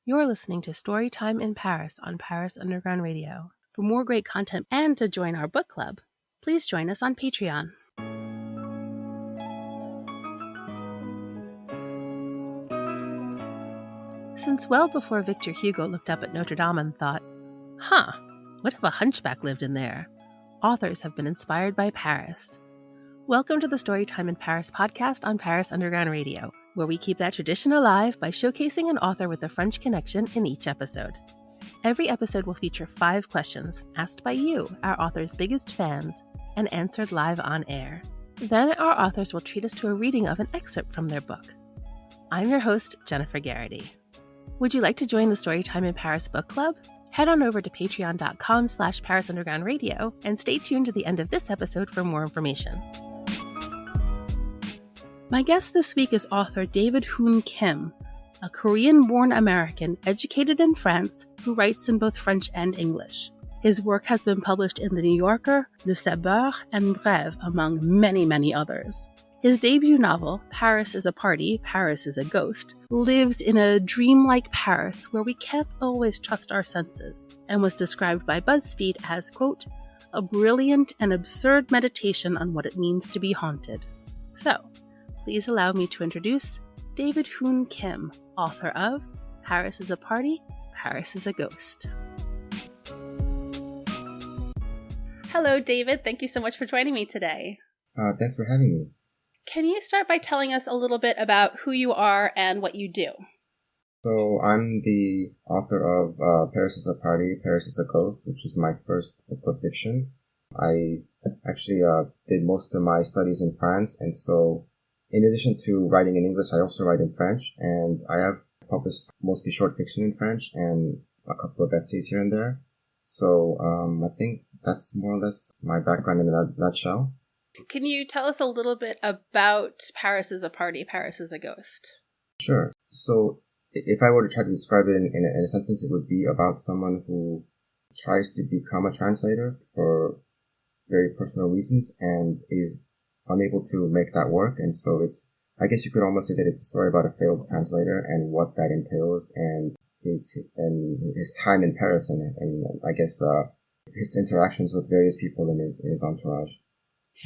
You're listening to Storytime in Paris on Paris Underground Radio. For more great content and to join our book club, please join us on Patreon. Since well before Victor Hugo looked up at Notre Dame and thought, what if a hunchback lived in there? Authors have been inspired by Paris. Welcome to the Storytime in Paris podcast on Paris Underground Radio, where we keep that tradition alive by showcasing an author with a French connection in each episode. Every episode will feature 5 questions asked by you, our author's biggest fans, and answered live on air. Then our authors will treat us to a reading of an excerpt from their book. I'm your host, Jennifer Garrity. Would you like to join the Storytime in Paris book club? Head on over to patreon.com/Paris Underground Radio and stay tuned to the end of this episode for more information. My guest this week is author David Hoon Kim, a Korean-born American educated in France who writes in both French and English. His work has been published in The New Yorker, Le Sabord, and Brèves, among many, many others. His debut novel, Paris is a Party, Paris is a Ghost, lives in a dreamlike Paris where we can't always trust our senses, and was described by Buzzfeed as, quote, a brilliant and absurd meditation on what it means to be haunted. So, please allow me to introduce David Hoon Kim, author of Paris is a Party, Paris is a Ghost. Hello, David. Thank you so much for joining me today. Thanks for having me. Can you start by telling us a little bit about who you are and what you do? So I'm the author of Paris is a Party, Paris is a Ghost, which is my first book of fiction. I actually did most of my studies in France, and so in addition to writing in English, I also write in French, and I have published mostly short fiction in French and a couple of essays here and there. So I think that's more or less my background in a nutshell. Can you tell us a little bit about Paris is a Party, Paris is a Ghost? Sure. So if I were to try to describe it in a sentence, it would be about someone who tries to become a translator for very personal reasons and is unable to make that work. And so I guess you could almost say that it's a story about a failed translator and what that entails and his time in Paris and I guess his interactions with various people in his entourage.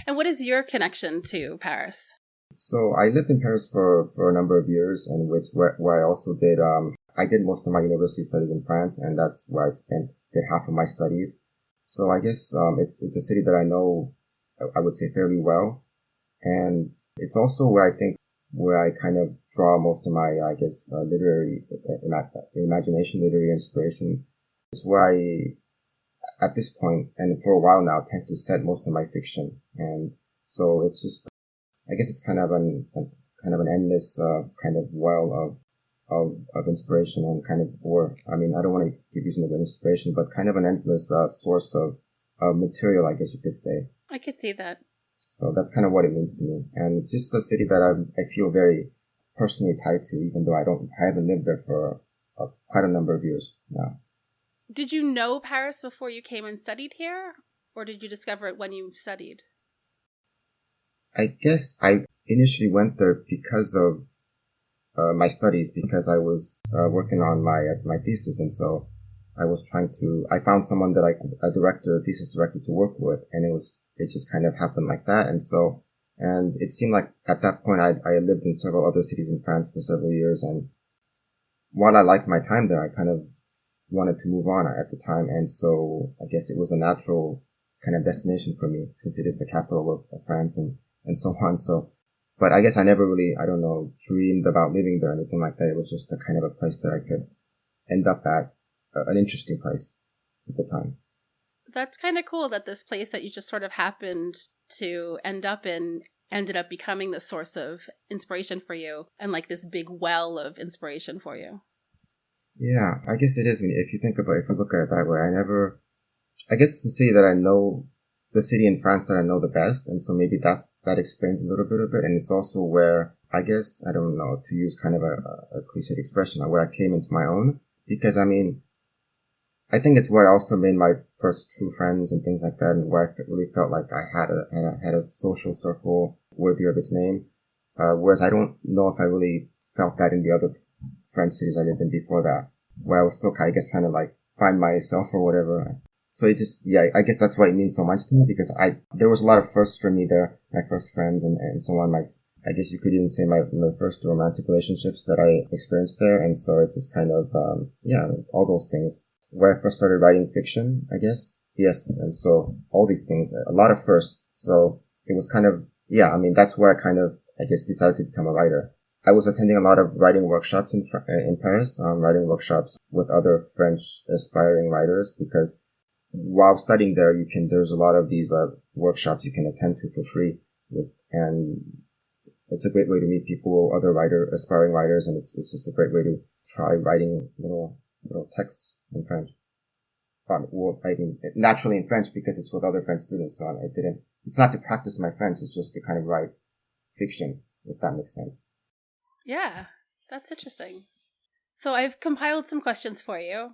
And what is your connection to Paris? So I lived in Paris for a number of years, and where I also did I did most of my university studies in France, and that's where I did half of my studies. So I guess it's a city that I know, I would say, fairly well. And it's also where I kind of draw most of my, I guess, literary imagination, literary inspiration. It's where I, at this point, and for a while now, tend to set most of my fiction. And so it's just, I guess it's kind of an endless kind of well of inspiration and kind of, I don't want to keep using the word inspiration, but kind of an endless source of material, I guess you could say. I could see that. So that's kind of what it means to me. And it's just a city that I feel very personally tied to, even though I haven't lived there for quite a number of years now. Did you know Paris before you came and studied here? Or did you discover it when you studied? I guess I initially went there because of my studies, because I was working on my thesis. And so I found someone that a thesis director to work with, and it just kind of happened like that. And it seemed like at that point I lived in several other cities in France for several years, and while I liked my time there, I kind of wanted to move on at the time, and so I guess it was a natural kind of destination for me, since it is the capital of France and so on. So, but I guess I never really, dreamed about living there or anything like that. It was just a kind of a place that I could end up at, an interesting place at the time. That's kind of cool that this place that you just sort of happened to end up in ended up becoming the source of inspiration for you and like this big well of inspiration for you. Yeah, I guess it is. If you look at it that way, I guess it's the city that I know, the city in France that I know the best. And so maybe that explains a little bit of it. And it's also where, I guess, I don't know, to use kind of a cliched expression, where I came into my own. Because I think it's where I also made my first true friends and things like that, and where I really felt like I had a social circle worthy of its name. Whereas I don't know if I really felt that in the other French cities I lived in before that. where I was still, I guess, trying to like find myself or whatever. So it just, yeah, I guess that's why it means so much to me, because there was a lot of firsts for me there, my first friends and so on. I guess you could even say my first romantic relationships that I experienced there. And so it's just kind of, all those things. Where I first started writing fiction, I guess. Yes. And so all these things, a lot of firsts. So it was kind of, that's where I kind of, I guess, decided to become a writer. I was attending a lot of writing workshops in Paris, writing workshops with other French aspiring writers, because while studying there, there's a lot of these workshops you can attend to for free, and it's a great way to meet people, other aspiring writers, and it's just a great way to try writing little texts in French. Naturally in French because it's with other French students, so it's not to practice my French, it's just to kind of write fiction, if that makes sense. Yeah, that's interesting. So I've compiled some questions for you,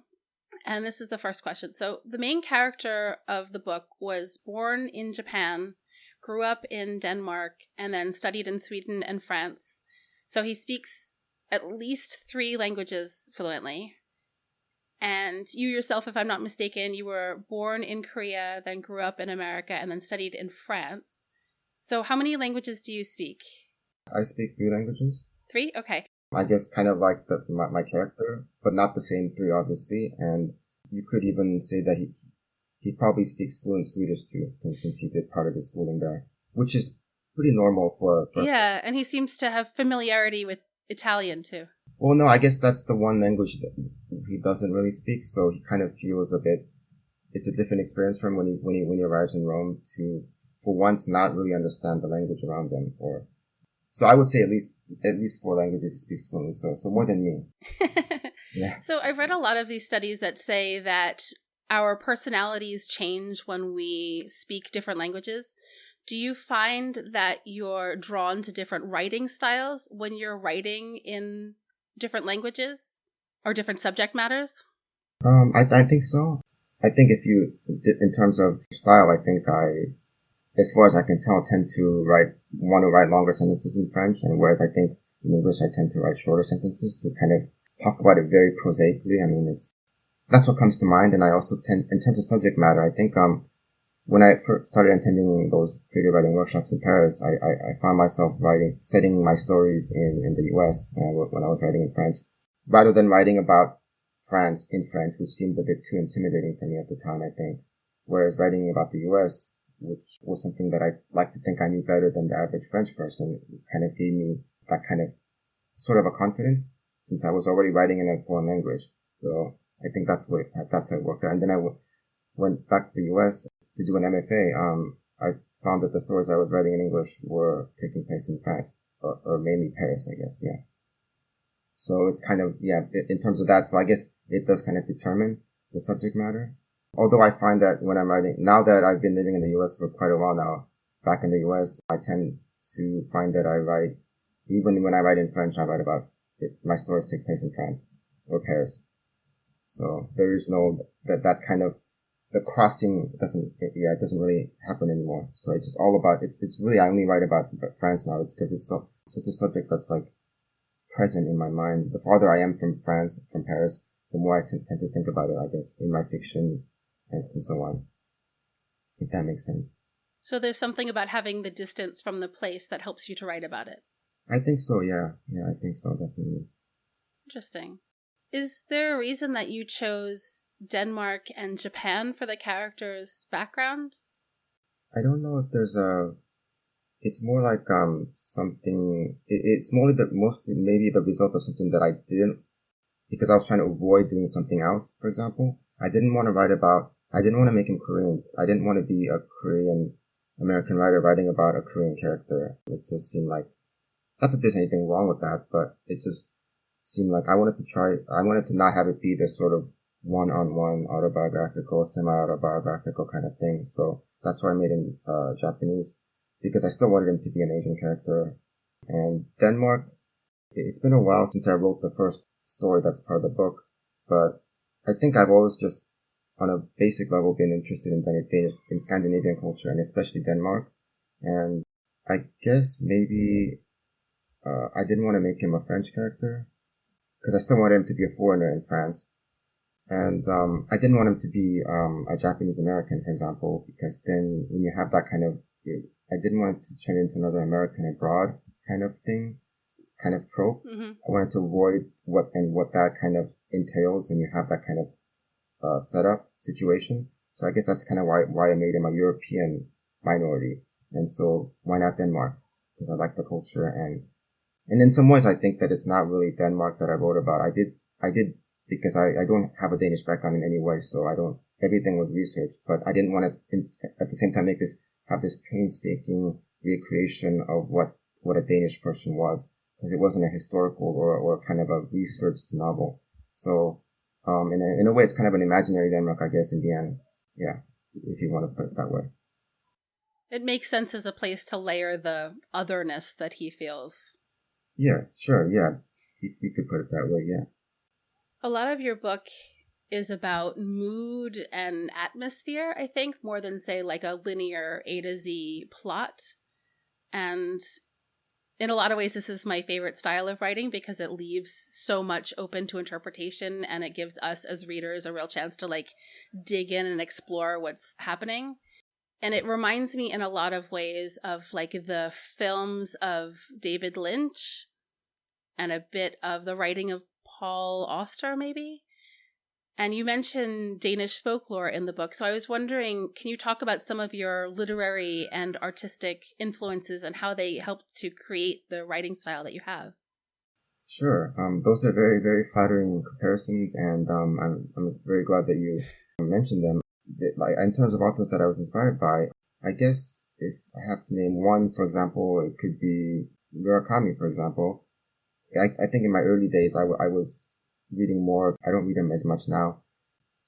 and this is the first question. So the main character of the book was born in Japan, grew up in Denmark, and then studied in Sweden and France. So he speaks at least 3 languages fluently. And you yourself, if I'm not mistaken, you were born in Korea, then grew up in America, and then studied in France. So how many languages do you speak? I speak 3 languages. 3? Okay. I guess kind of like my character, but not the same 3, obviously. And you could even say that he probably speaks fluent Swedish too, since he did part of his schooling there, which is pretty normal for Yeah, and he seems to have familiarity with Italian too. Well, no, I guess that's the one language that he doesn't really speak, so he kind of feels it's a different experience for him when he arrives in Rome to, for once, not really understand the language around him. So I would say at least 4 languages he speaks fluently, so more than me. Yeah. So I've read a lot of these studies that say that our personalities change when we speak different languages. Do you find that you're drawn to different writing styles when you're writing in different languages or different subject matters? I think so. I think in terms of style, I think as far as I can tell, tend to want to write longer sentences in French, and whereas I think in English I tend to write shorter sentences to kind of talk about it very prosaically. I mean, that's what comes to mind, and I also tend, in terms of subject matter, I think when I first started attending those creative writing workshops in Paris, I found myself setting my stories in the US when I was writing in French, rather than writing about France in French, which seemed a bit too intimidating for me at the time, I think. Whereas writing about the US, which was something that I like to think I knew better than the average French person, kind of gave me that kind of sort of a confidence, since I was already writing in a foreign language. So I think that's how it worked out. And then I went back to the US to do an MFA. I found that the stories I was writing in English were taking place in France, or mainly Paris, I guess, yeah. So it's kind of, in terms of that, so I guess it does kind of determine the subject matter. Although I find that when I'm writing, now that I've been living in the US for quite a while now, back in the US, I tend to find that even when I write in French, I write about it, my stories take place in France or Paris. So there is that kind of, the crossing doesn't really happen anymore. So it's just all about, it's really, I only write about France now. It's because it's such a subject that's like present in my mind. The farther I am from France, from Paris, the more I tend to think about it, I guess, in my fiction and so on. If that makes sense. So there's something about having the distance from the place that helps you to write about it. I think so, yeah. Yeah, I think so, definitely. Interesting. Is there a reason that you chose Denmark and Japan for the character's background? I don't know if it's more like something, it's more maybe the result of something that I didn't, because I was trying to avoid doing something else, for example. I didn't want to make him Korean. I didn't want to be a Korean American writer writing about a Korean character. It just seemed like, not that there's anything wrong with that, but it just seemed like I wanted to not have it be this sort of one-on-one autobiographical, semi-autobiographical kind of thing. So that's why I made him Japanese, because I still wanted him to be an Asian character. And Denmark, it's been a while since I wrote the first story that's part of the book, but I think I've always just, on a basic level, been interested in Scandinavian culture, and especially Denmark. And I guess maybe I didn't want to make him a French character, because I still wanted him to be a foreigner in France. And I didn't want him to be a Japanese American, for example, because then when you have that kind of, I didn't want it to turn into another American abroad kind of thing, kind of trope. Mm-hmm. I wanted to avoid what that kind of entails when you have that kind of setup situation. So I guess that's kind of why I made him a European minority. And so why not Denmark? Because I like the culture, and in some ways I think that it's not really Denmark that I wrote about. I did because I don't have a Danish background in any way, so everything was researched, but I didn't want to at the same time have this painstaking recreation of what a Danish person was, because it wasn't a historical or kind of a researched novel. So in a way it's kind of an imaginary Denmark, I guess, in the end. Yeah, if you want to put it that way. It makes sense as a place to layer the otherness that he feels. Yeah, sure, yeah. You could put it that way, yeah. A lot of your book is about mood and atmosphere, I think, more than, say, like a linear A to Z plot. And in a lot of ways, this is my favorite style of writing because it leaves so much open to interpretation, and it gives us as readers a real chance to like dig in and explore what's happening. And it reminds me in a lot of ways of like the films of David Lynch and a bit of the writing of Paul Auster, maybe. And you mentioned Danish folklore in the book. So I was wondering, can you talk about some of your literary and artistic influences and how they helped to create the writing style that you have? Sure. Those are very, very flattering comparisons, and I'm very glad that you mentioned them. Like, in terms of authors that I was inspired by, I guess if I have to name one, for example, it could be Murakami, for example. I think in my early days, I was reading more. I don't read him as much now.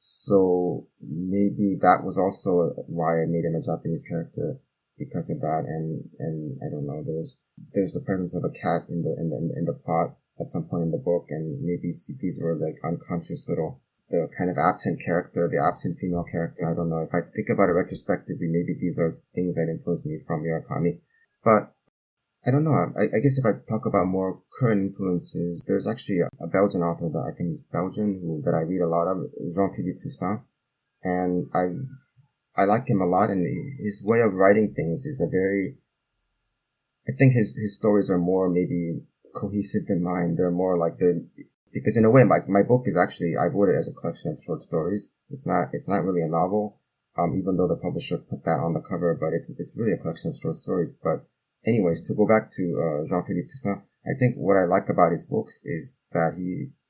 So maybe that was also why I made him a Japanese character, because of that. And I don't know, there's the presence of a cat in the plot at some point in the book, and maybe these were like unconscious little, the kind of absent character, the absent female character. I don't know. If I think about it retrospectively, maybe these are things that influenced me from Murakami. But I don't know. I guess if I talk about more current influences, there's actually a Belgian author that I think is Belgian that I read a lot of, Jean-Philippe Toussaint. And I like him a lot, and his way of writing things is I think his stories are more maybe cohesive than mine. They're more like because in a way, my book is actually, I wrote it as a collection of short stories. It's not really a novel, even though the publisher put that on the cover, but it's really a collection of short stories. But anyways, to go back to Jean-Philippe Toussaint, I think what I like about his books is that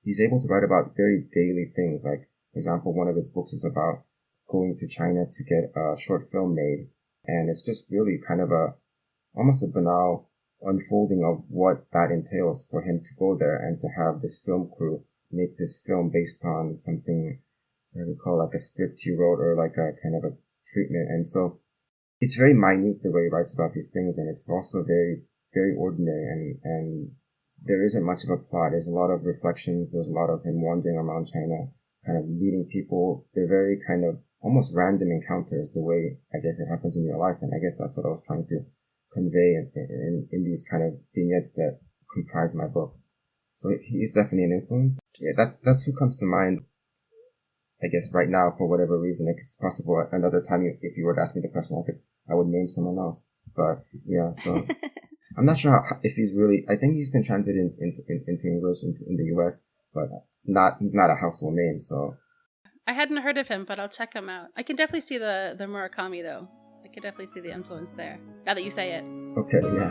he's able to write about very daily things. Like, for example, one of his books is about going to China to get a short film made, and it's just really kind of almost a banal unfolding of what that entails for him to go there and to have this film crew make this film based on something I would call like a script he wrote, or like a kind of a treatment. And so it's very minute the way he writes about these things, and it's also very, very ordinary, and there isn't much of a plot. There's a lot of reflections. There's a lot of him wandering around China, kind of meeting people. They're very kind of almost random encounters, the way I guess it happens in your life. And I guess that's what I was trying to convey in these kind of vignettes that comprise my book. So he is definitely an influence. Yeah, that's who comes to mind, I guess, right now, for whatever reason. It's possible another time, if you were to ask me the question, I would name someone else. But yeah, so I'm not sure if he's really, I think he's been translated into English in the US, but he's not a household name, so. I hadn't heard of him, but I'll check him out. I can definitely see the Murakami, though. I could definitely see the influence there, now that you say it. Okay, yeah.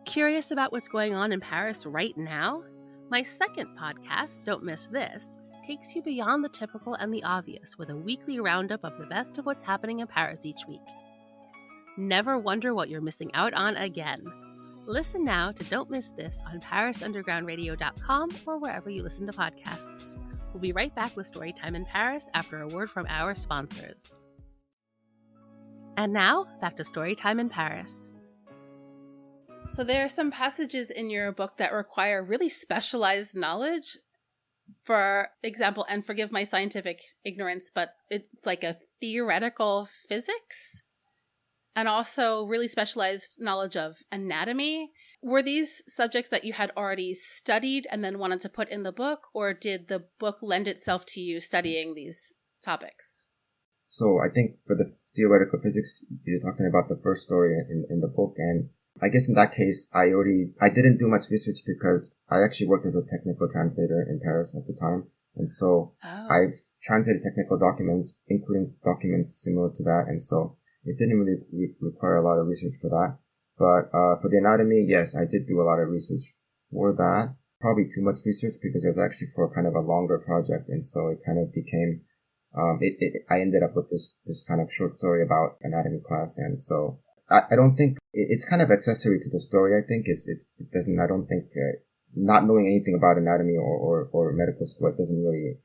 Curious about what's going on in Paris right now? My second podcast, Don't Miss This, takes you beyond the typical and the obvious with a weekly roundup of the best of what's happening in Paris each week. Never wonder what you're missing out on again. Listen now to Don't Miss This on parisundergroundradio.com or wherever you listen to podcasts. We'll be right back with Storytime in Paris after a word from our sponsors. And now, back to Storytime in Paris. So there are some passages in your book that require really specialized knowledge. For example, and forgive my scientific ignorance, but it's like a theoretical physics and also really specialized knowledge of anatomy. Were these subjects that you had already studied and then wanted to put in the book, or did the book lend itself to you studying these topics? So I think for the theoretical physics, you're talking about the first story in the book. And I guess in that case, I didn't do much research because I actually worked as a technical translator in Paris at the time. And so I've translated technical documents, including documents similar to that. And so it didn't really require a lot of research for that. But for the anatomy, yes, I did do a lot of research for that. Probably too much research because it was actually for kind of a longer project. And so it kind of became, I ended up with this kind of short story about anatomy class. And so I don't think it's kind of accessory to the story. I think I don't think, not knowing anything about anatomy or medical school, it doesn't really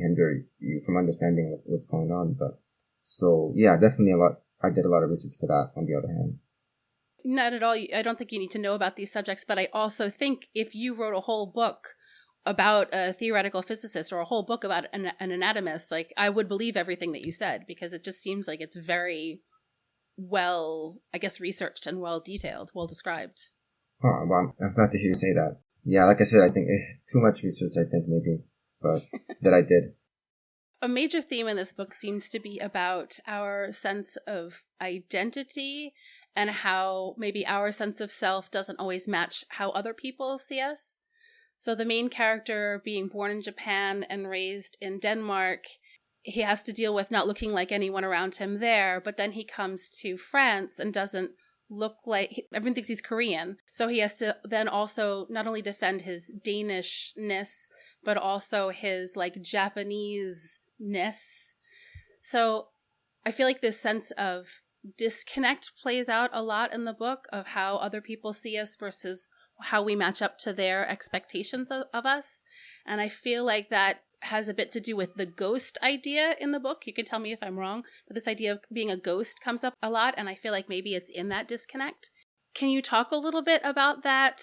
hinder you from understanding what's going on. But so yeah, definitely I did a lot of research for that on the other hand. Not at all. I don't think you need to know about these subjects, but I also think if you wrote a whole book about a theoretical physicist or a whole book about an anatomist, like, I would believe everything that you said, because it just seems like it's very well, I guess, researched and well detailed, well described. Oh, well, I'm glad to hear you say that. Yeah, like I said, I think too much research, I think maybe, but that I did. A major theme in this book seems to be about our sense of identity and how maybe our sense of self doesn't always match how other people see us. So the main character, being born in Japan and raised in Denmark, he has to deal with not looking like anyone around him there, but then he comes to France and doesn't look like, everyone thinks he's Korean. So he has to then also not only defend his Danishness, but also his like Japanese-ness. So I feel like this sense of disconnect plays out a lot in the book, of how other people see us versus how we match up to their expectations of us. And I feel like that has a bit to do with the ghost idea in the book. You can tell me if I'm wrong, but this idea of being a ghost comes up a lot, and I feel like maybe it's in that disconnect. Can you talk a little bit about that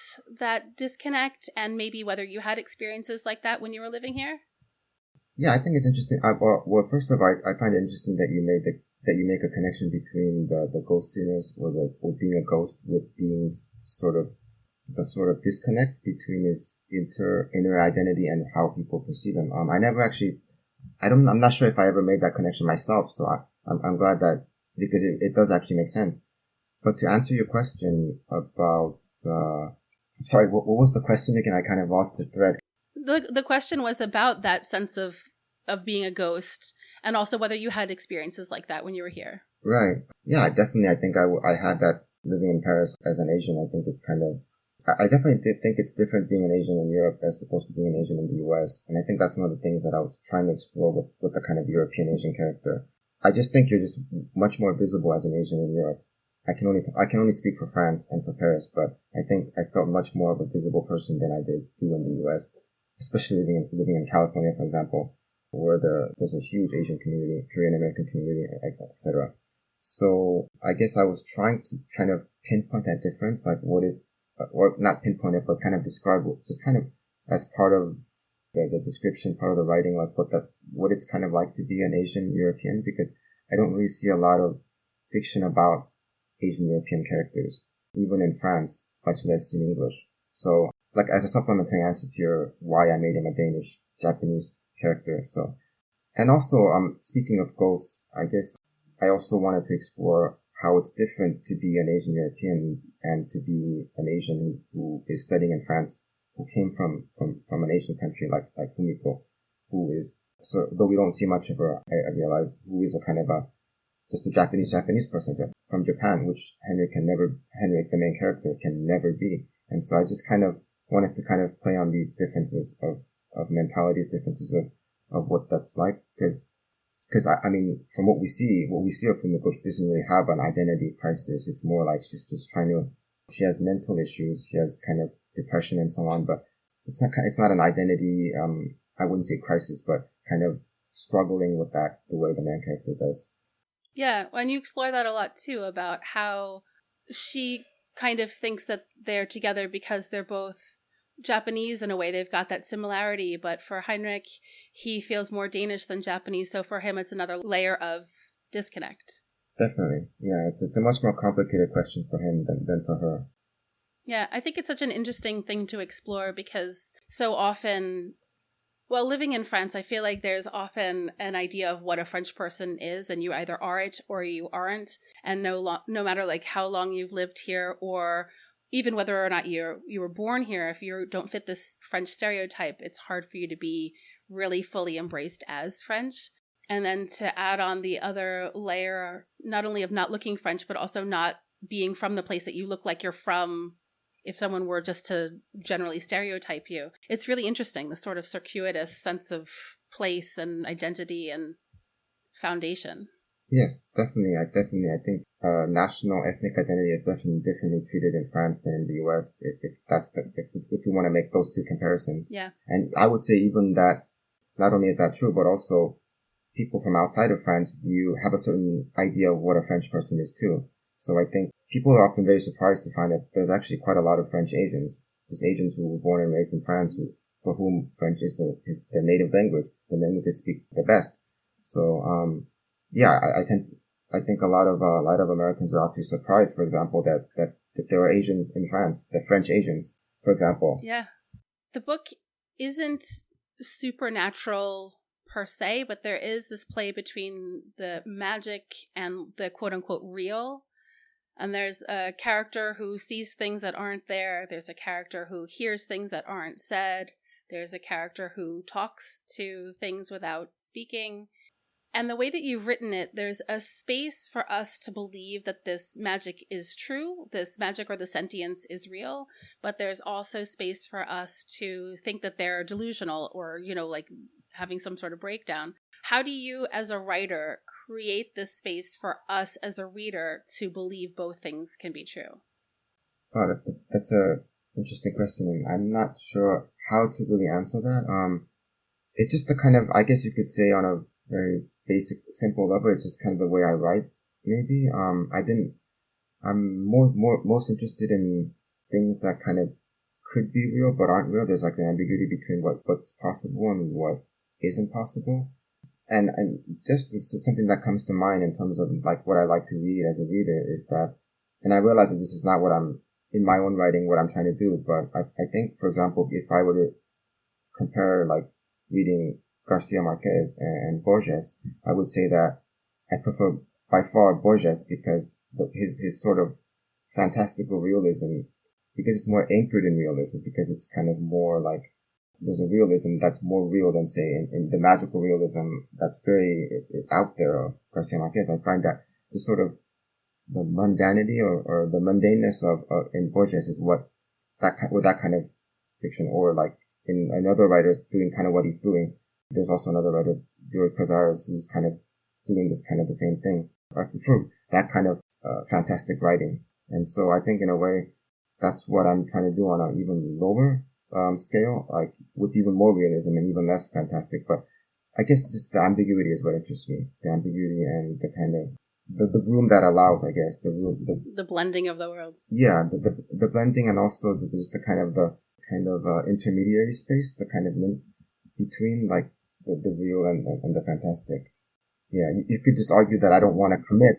disconnect, and maybe whether you had experiences like that when you were living here? Yeah, I think it's interesting. Well, first of all, I find it interesting that you make a connection between the ghostiness or being a ghost with being the sort of disconnect between his inner identity and how people perceive him. I'm not sure if I ever made that connection myself. So I'm glad that, because it does actually make sense. But to answer your question about, I'm sorry, what was the question again? I kind of lost the thread. The question was about that sense of being a ghost, and also whether you had experiences like that when you were here. Right. Yeah, definitely. I think I had that living in Paris as an Asian. I think it's I definitely think it's different being an Asian in Europe as opposed to being an Asian in the US. And I think that's one of the things that I was trying to explore with the kind of European Asian character. I just think you're just much more visible as an Asian in Europe. I can only speak for France and for Paris, but I think I felt much more of a visible person than I do in the US, especially living in California, for example, where there's a huge Asian community, Korean American community, etc. So I guess I was trying to kind of pinpoint that difference, like what is, or not pinpoint it, but kind of describe it, just kind of as part of the description, part of the writing, like what it's kind of like to be an Asian European, because I don't really see a lot of fiction about Asian European characters, even in France, much less in English. So, like, as a supplementary answer to your why I made him a Japanese character. So, and also, speaking of ghosts, I guess I also wanted to explore how it's different to be an Asian European and to be an Asian who is studying in France, who came from an Asian country like Fumiko, who is, so though we don't see much of her, I realize, who is a kind of just a Japanese person from Japan, which Henrik, the main character, can never be. And so I just kind of wanted to kind of play on these differences of mentalities, differences of what that's like, because I mean, from what we see of Fumiko, she doesn't really have an identity crisis. It's more like she's just she has mental issues, she has kind of depression and so on, but it's not an identity, I wouldn't say crisis, but kind of struggling with that the way the main character does. Yeah, and you explore that a lot too, about how she kind of thinks that they're together because they're both Japanese in a way. They've got that similarity, but for Heinrich, he feels more Danish than Japanese, so for him it's another layer of disconnect. Definitely. Yeah, it's a much more complicated question for him than for her. Yeah, I think it's such an interesting thing to explore because so often, well, living in France, I feel like there's often an idea of what a French person is, and you either are it or you aren't. And no matter like how long you've lived here, or even whether or not you were born here, if you don't fit this French stereotype, it's hard for you to be really fully embraced as French. And then to add on the other layer, not only of not looking French, but also not being from the place that you look like you're from, if someone were just to generally stereotype you. It's really interesting, the sort of circuitous sense of place and identity and foundation. Yes, definitely. I think national ethnic identity is definitely differently treated in France than in the U.S. If we want to make those two comparisons. Yeah. And I would say even that not only is that true, but also people from outside of France have a certain idea of what a French person is too. So I think people are often very surprised to find that there's actually quite a lot of French Asians, just Asians who were born and raised in France, for whom French is their native language, the language they speak the best. So, yeah, I think a lot of Americans are actually surprised, for example, that there are Asians in France, the French Asians, for example. Yeah. The book isn't supernatural per se, but there is this play between the magic and the quote unquote real. And there's a character who sees things that aren't there. There's a character who hears things that aren't said. There's a character who talks to things without speaking. And the way that you've written it, there's a space for us to believe that this magic is true, this magic or the sentience is real, but there's also space for us to think that they're delusional or, like having some sort of breakdown. How do you, as a writer, create this space for us as a reader to believe both things can be true? Oh, that's a interesting question, and I'm not sure how to really answer that. It's just the kind of, I guess you could say on a very basic, simple level, it's just kind of the way I write, maybe. I'm most interested in things that kind of could be real but aren't real. There's like an ambiguity between what's possible and what isn't possible. And just something that comes to mind in terms of like what I like to read as a reader is that, and I realize that this is not what I'm, in my own writing, what I'm trying to do, but I think, for example, if I were to compare like reading Garcia Marquez and Borges, I would say that I prefer by far Borges because his sort of fantastical realism, because it's more anchored in realism, because it's kind of more like there's a realism that's more real than, say, in the magical realism that's very out there of Garcia Marquez. I find that the sort of the mundanity or the mundaneness of in Borges is what that kind of fiction, or like in another writer doing kind of what he's doing. There's also another writer, George Cazares, who's kind of doing this kind of the same thing. I prefer that kind of fantastic writing. And so I think in a way, that's what I'm trying to do on an even lower scale, like with even more realism and even less fantastic. But I guess just the ambiguity is what interests me. The ambiguity and the kind of, the room that allows, I guess, the blending of the worlds. Yeah, the blending, and also just the kind of intermediary space, the kind of between like the real and the fantastic. Yeah, you could just argue that I don't want to commit.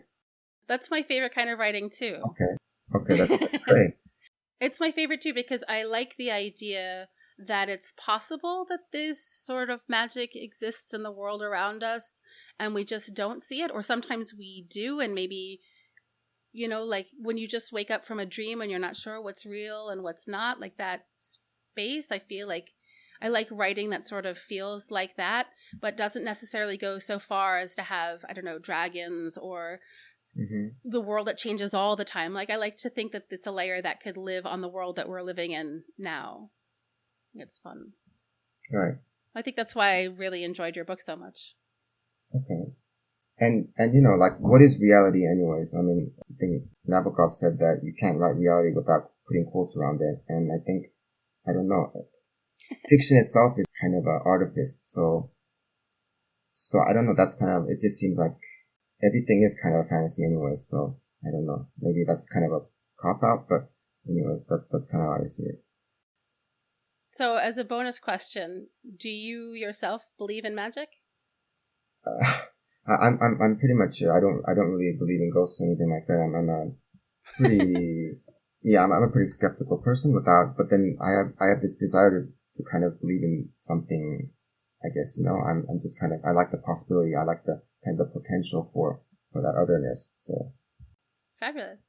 That's my favorite kind of writing too. Okay, that's great. It's my favorite too because I like the idea that it's possible that this sort of magic exists in the world around us and we just don't see it, or sometimes we do, and maybe, like when you just wake up from a dream and you're not sure what's real and what's not, like that space. I feel like I like writing that sort of feels like that, but doesn't necessarily go so far as to have, I don't know, dragons or the world that changes all the time. Like, I like to think that it's a layer that could live on the world that we're living in now. It's fun. Right. I think that's why I really enjoyed your book so much. Okay. And like, what is reality anyways? I mean, I think Nabokov said that you can't write reality without putting quotes around it. And I think, I don't know, fiction itself is kind of an artifice. So I don't know, that's kind of, it just seems like everything is kind of a fantasy anyways. So I don't know, maybe that's kind of a cop-out, but anyways, that's kind of how I see it. So as a bonus question, do you yourself believe in magic? I'm pretty much, I don't really believe in ghosts or anything like that. I'm a pretty, Yeah, I'm a pretty skeptical person but then I have this desire to kind of believe in something. I guess, I'm just kind of, I like the possibility. I like the kind of potential for that otherness. So. Fabulous.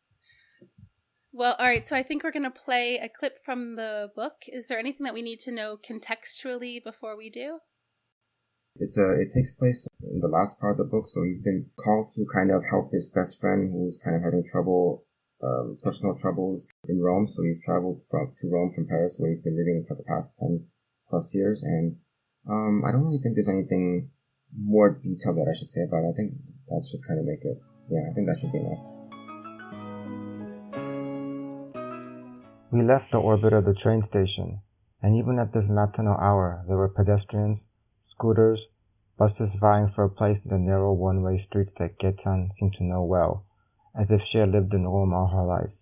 Well, all right. So I think we're going to play a clip from the book. Is there anything that we need to know contextually before we do? It takes place in the last part of the book. So he's been called to kind of help his best friend who's kind of having trouble, personal troubles in Rome. So he's traveled to Rome from Paris, where he's been living for the past 10 plus years. And I don't really think there's anything more detailed that I should say about it. I think that should kind of make it. Yeah, I think that should be enough. We left the orbit of the train station, and even at this matinal hour there were pedestrians, scooters, buses vying for a place in the narrow one-way streets that Gaetan seemed to know well, as if she had lived in Rome all her life.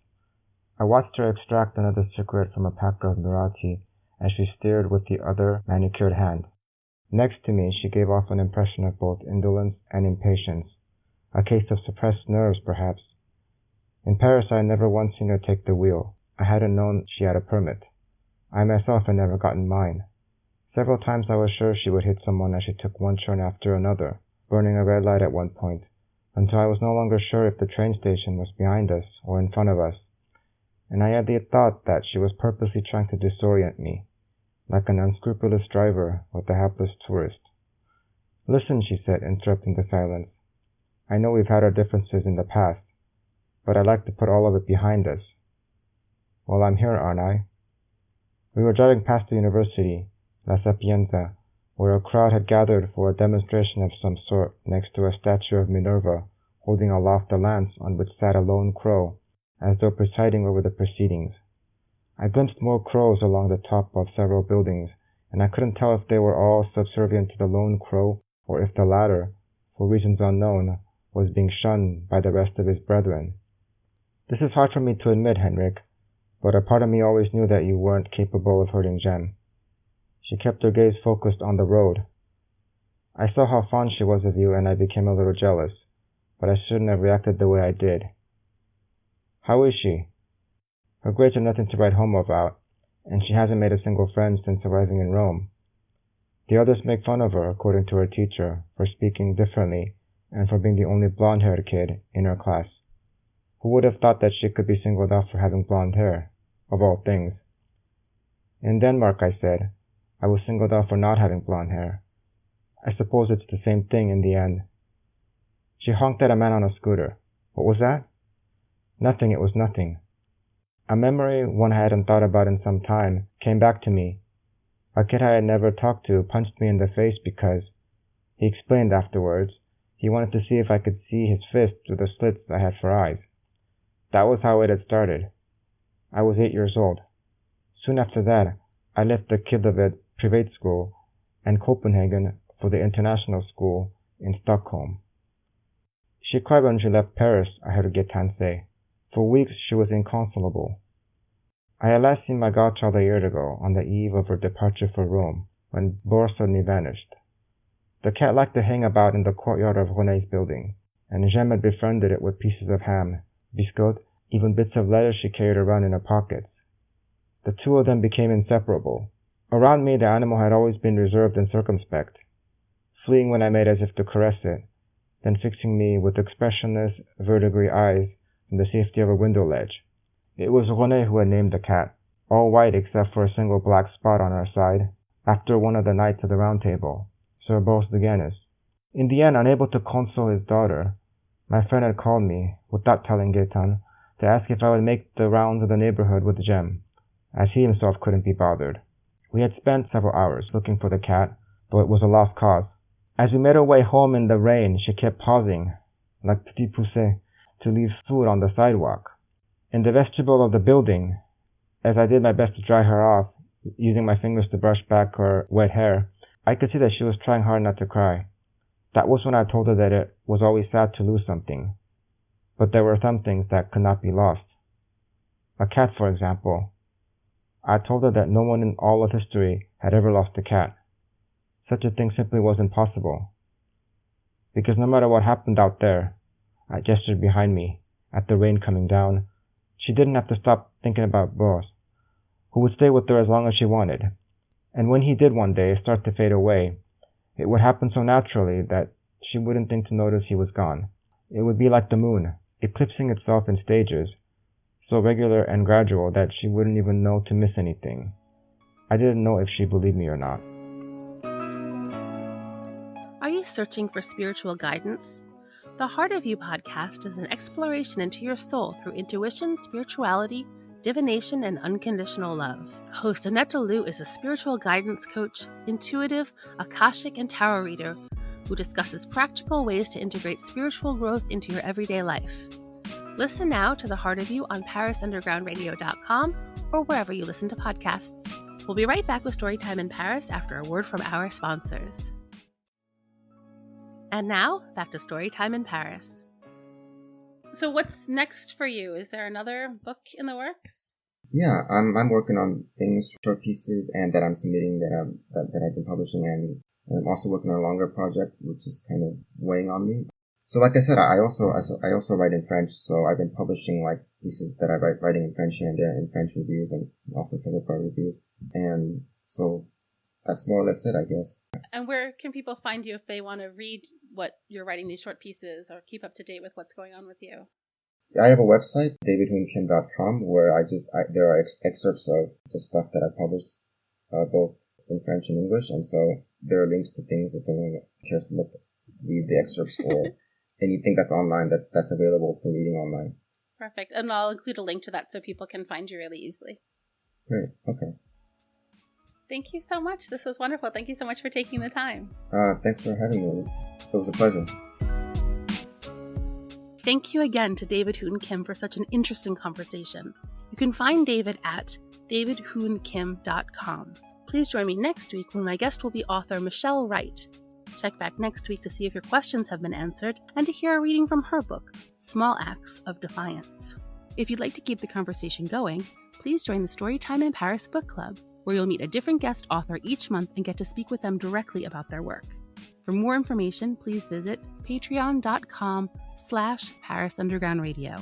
I watched her extract another cigarette from a pack of Mirati as she steered with the other manicured hand. Next to me, she gave off an impression of both indolence and impatience, a case of suppressed nerves, perhaps. In Paris, I had never once seen her take the wheel. I hadn't known she had a permit. I myself had never gotten mine. Several times I was sure she would hit someone as she took one turn after another, burning a red light at one point, until I was no longer sure if the train station was behind us or in front of us. And I had the thought that she was purposely trying to disorient me, like an unscrupulous driver with a hapless tourist. "Listen," she said, interrupting the silence. "I know we've had our differences in the past, but I'd like to put all of it behind us." "Well, I'm here, aren't I?" We were driving past the university, La Sapienza, where a crowd had gathered for a demonstration of some sort next to a statue of Minerva holding aloft a lance on which sat a lone crow, as though presiding over the proceedings. I glimpsed more crows along the top of several buildings, and I couldn't tell if they were all subservient to the lone crow, or if the latter, for reasons unknown, was being shunned by the rest of his brethren. "This is hard for me to admit, Henrik, but a part of me always knew that you weren't capable of hurting Jem." She kept her gaze focused on the road. "I saw how fond she was of you, and I became a little jealous, but I shouldn't have reacted the way I did." "How is she?" "Her grades are nothing to write home about, and she hasn't made a single friend since arriving in Rome. The others make fun of her, according to her teacher, for speaking differently and for being the only blonde-haired kid in her class. Who would have thought that she could be singled out for having blonde hair, of all things?" "In Denmark," I said, "I was singled out for not having blonde hair. I suppose it's the same thing in the end." She honked at a man on a scooter. "What was that?" "Nothing, it was nothing." A memory one I hadn't thought about in some time came back to me. A kid I had never talked to punched me in the face because, he explained afterwards, he wanted to see if I could see his fist through the slits I had for eyes. That was how it had started. I was 8 years old. Soon after that, I left the Kildeved private school and Copenhagen for the international school in Stockholm. She cried when she left Paris, I heard Gaetan say. For weeks she was inconsolable. I had last seen my godchild a year ago, on the eve of her departure for Rome, when Bor suddenly vanished. The cat liked to hang about in the courtyard of René's building, and Jem had befriended it with pieces of ham, biscuit, even bits of lettuce she carried around in her pockets. The two of them became inseparable. Around me the animal had always been reserved and circumspect, fleeing when I made as if to caress it, then fixing me with expressionless, verdigris eyes from the safety of a window ledge. It was René who had named the cat, all white except for a single black spot on her side, after one of the knights of the Round Table, Sir Bors de Ganis. In the end, unable to console his daughter, my friend had called me, without telling Gaetan, to ask if I would make the rounds of the neighborhood with Jem, as he himself couldn't be bothered. We had spent several hours looking for the cat, though it was a lost cause. As we made our way home in the rain, she kept pausing, like Petit Poucet, to leave food on the sidewalk. In the vestibule of the building, as I did my best to dry her off, using my fingers to brush back her wet hair, I could see that she was trying hard not to cry. That was when I told her that it was always sad to lose something, but there were some things that could not be lost. A cat, for example. I told her that no one in all of history had ever lost a cat. Such a thing simply wasn't possible. Because no matter what happened out there, I gestured behind me, at the rain coming down, She didn't have to stop thinking about Boss, who would stay with her as long as she wanted. And when he did one day start to fade away, it would happen so naturally that she wouldn't think to notice he was gone. It would be like the moon, eclipsing itself in stages, so regular and gradual that she wouldn't even know to miss anything. I didn't know if she believed me or not. Are you searching for spiritual guidance? The Heart of You podcast is an exploration into your soul through intuition, spirituality, divination, and unconditional love. Host Annette Lou is a spiritual guidance coach, intuitive, Akashic, and tarot reader who discusses practical ways to integrate spiritual growth into your everyday life. Listen now to The Heart of You on parisundergroundradio.com or wherever you listen to podcasts. We'll be right back with Storytime in Paris after a word from our sponsors. And now, back to Storytime in Paris. So what's next for you? Is there another book in the works? Yeah, I'm working on things, short pieces, and that I'm submitting that I've been publishing, and I'm also working on a longer project, which is kind of weighing on me. So like I said, I also write in French, so I've been publishing like pieces that I writing in French here and there in French reviews and also Telegram reviews. And so that's more or less it, I guess. And where can people find you if they want to read what you're writing these short pieces or keep up to date with what's going on with you? I have a website, davidhoonkim.com, where there are excerpts of the stuff that I published, both in French and English, and so there are links to things if anyone cares to read the excerpts or anything that's online that's available for reading online. Perfect. And I'll include a link to that so people can find you really easily. Great. Okay. Thank you so much. This was wonderful. Thank you so much for taking the time. Thanks for having me. It was a pleasure. Thank you again to David Hoon Kim for such an interesting conversation. You can find David at davidhoonkim.com. Please join me next week when my guest will be author Michelle Wright. Check back next week to see if your questions have been answered and to hear a reading from her book, Small Acts of Defiance. If you'd like to keep the conversation going, please join the Storytime in Paris book club, where you'll meet a different guest author each month and get to speak with them directly about their work. For more information, please visit patreon.com/Paris Underground Radio.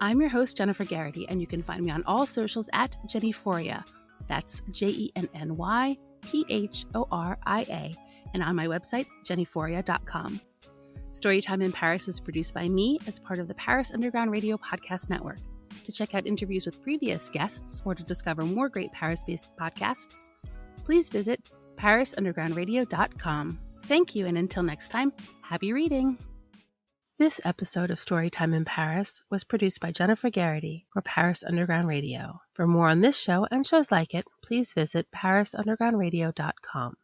I'm your host, Jennifer Garrity, and you can find me on all socials at Jennyforia. That's JennyPhoria, and on my website, jennyforia.com. Storytime in Paris is produced by me as part of the Paris Underground Radio Podcast Network. To check out interviews with previous guests or to discover more great Paris-based podcasts, please visit parisundergroundradio.com. Thank you, and until next time, happy reading! This episode of Storytime in Paris was produced by Jennifer Garrity for Paris Underground Radio. For more on this show and shows like it, please visit parisundergroundradio.com.